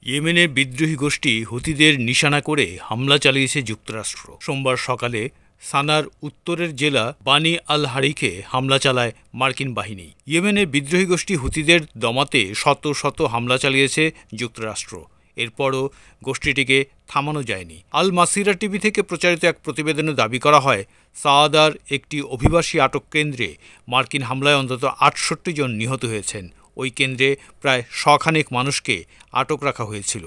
ইয়েমেনের বিদ্রোহী গোষ্ঠী হুতিদের নিশানা করে হামলা চালিয়েছে যুক্তরাষ্ট্র। সোমবার সকালে সানার উত্তরের জেলা বানি আল হারিকে হামলা চালায় মার্কিন বাহিনী। ইয়েমেনের বিদ্রোহী গোষ্ঠী হুতিদের দমাতে শত শত হামলা চালিয়েছে যুক্তরাষ্ট্র। এরপরও গোষ্ঠীটিকে থামানো যায়নি। আল মাসিরা টিভি থেকে প্রচারিত এক প্রতিবেদনে দাবি করা হয়, সাআদার একটি অভিবাসী আটক কেন্দ্রে মার্কিন হামলায় অন্তত ৬৮ জন নিহত হয়েছেন। ওই কেন্দ্রে প্রায় ১০০ খানেক মানুষকে আটক রাখা হয়েছিল।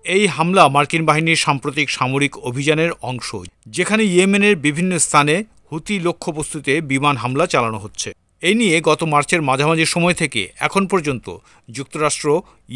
এই হামলা মার্কিন বাহিনীর সাম্প্রতিক সামরিক অভিযানের অংশ, যেখানে ইয়েমেনের বিভিন্ন স্থানে হুতি লক্ষ্যবস্তুতে বিমান হামলা চালানো হচ্ছে। এই নিয়ে গত মার্চের মাঝামাঝি সময় থেকে এখন পর্যন্ত যুক্তরাষ্ট্র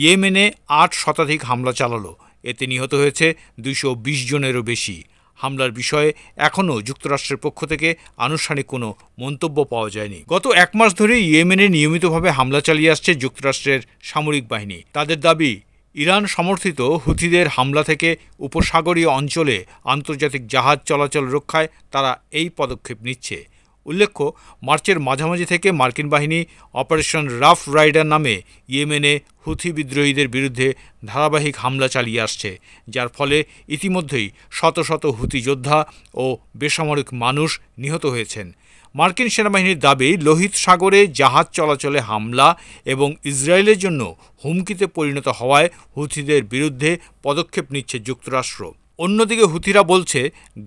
ইয়েমেনে ৮ শতাধিক হামলা চালালো। এতে নিহত হয়েছে ২২০ জনেরও বেশি। হামলার বিষয়ে এখনও যুক্তরাষ্ট্রের পক্ষ থেকে আনুষ্ঠানিক কোনো মন্তব্য পাওয়া যায়নি। গত ১ মাস ধরে ইয়েমেনে নিয়মিতভাবে হামলা চালিয়ে আসছে যুক্তরাষ্ট্রের সামরিক বাহিনী। তাদের দাবি, ইরান সমর্থিত হুথিদের হামলা থেকে উপসাগরীয় অঞ্চলে আন্তর্জাতিক জাহাজ চলাচল রক্ষায় তারা এই পদক্ষেপ নিচ্ছে। উল্লেখ্য, মার্চের মাঝামাঝি থেকে মার্কিন বাহিনী অপারেশন রাফ রাইডার নামে ইয়েমেনে হুথি বিদ্রোহীদের বিরুদ্ধে ধারাবাহিক হামলা চালিয়ে আসছে, যার ফলে ইতিমধ্যেই শত শত হুথি যোদ্ধা ও বেসামরিক মানুষ নিহত হয়েছেন। মার্কিন সেনাবাহিনীর দাবি, লোহিত সাগরে জাহাজ চলাচলে হামলা এবং ইসরায়েলের জন্য হুমকিতে পরিণত হওয়ায় হুথিদের বিরুদ্ধে পদক্ষেপ নিচ্ছে যুক্তরাষ্ট্র। অন্যদিকে হুথিরা বলছে,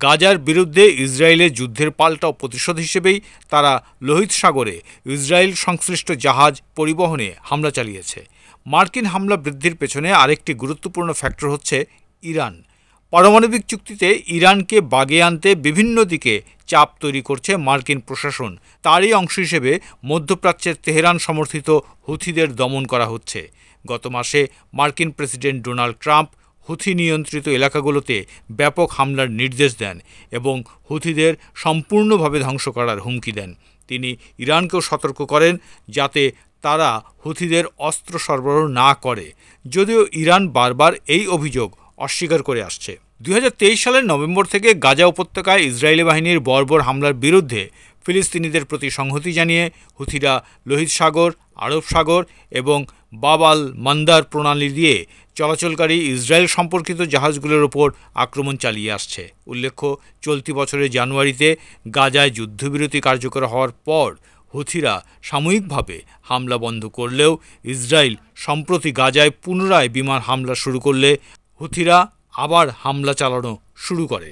গাজার বিরুদ্ধে ইসরায়েলের যুদ্ধের পাল্টা প্রতিশোধ হিসেবেই তারা লোহিত সাগরে ইসরায়েল সংশ্লিষ্ট জাহাজ পরিবহনে হামলা চালিয়েছে। মার্কিন হামলা বৃদ্ধির পেছনে আরেকটি গুরুত্বপূর্ণ ফ্যাক্টর হচ্ছে ইরান। পারমাণবিক চুক্তিতে ইরানকে বাগে আনতে বিভিন্ন দিকে চাপ তৈরি করছে মার্কিন প্রশাসন। তারই অংশ হিসেবে মধ্যপ্রাচ্যের তেহরান সমর্থিত হুথিদের দমন করা হচ্ছে। গত মাসে মার্কিন প্রেসিডেন্ট ডোনাল্ড ট্রাম্প হুথি নিয়ন্ত্রিত এলাকাগুলোতে ব্যাপক হামলার নির্দেশ দেন এবং হুথিদের সম্পূর্ণভাবে ধ্বংস করার হুমকি দেন। তিনি ইরানকেও সতর্ক করেন যাতে তারা হুথিদের অস্ত্র সরবরাহ না করে, যদিও ইরান বারবার এই অভিযোগ অস্বীকার করে আসছে। ২০২৩ সালের নভেম্বর থেকে গাজা উপত্যকায় ইসরায়েলি বাহিনীর বর্বর হামলার বিরুদ্ধে ফিলিস্তিনিদের প্রতি সংহতি জানিয়ে হুথিরা লোহিত সাগর, আরব সাগর এবং বাব আল মান্দার প্রণালী দিয়ে চলাচলকারী ইসরায়েল সম্পর্কিত জাহাজগুলোর ওপর আক্রমণ চালিয়ে আসছে। উল্লেখ্য, চলতি বছরের জানুয়ারিতে গাজায় যুদ্ধবিরতি কার্যকর হওয়ার পর হুথিরা সাময়িকভাবে হামলা বন্ধ করলেও ইসরায়েল সম্প্রতি গাজায় পুনরায় বিমান হামলা শুরু করলে হুথিরা আবার হামলা চালানো শুরু করে।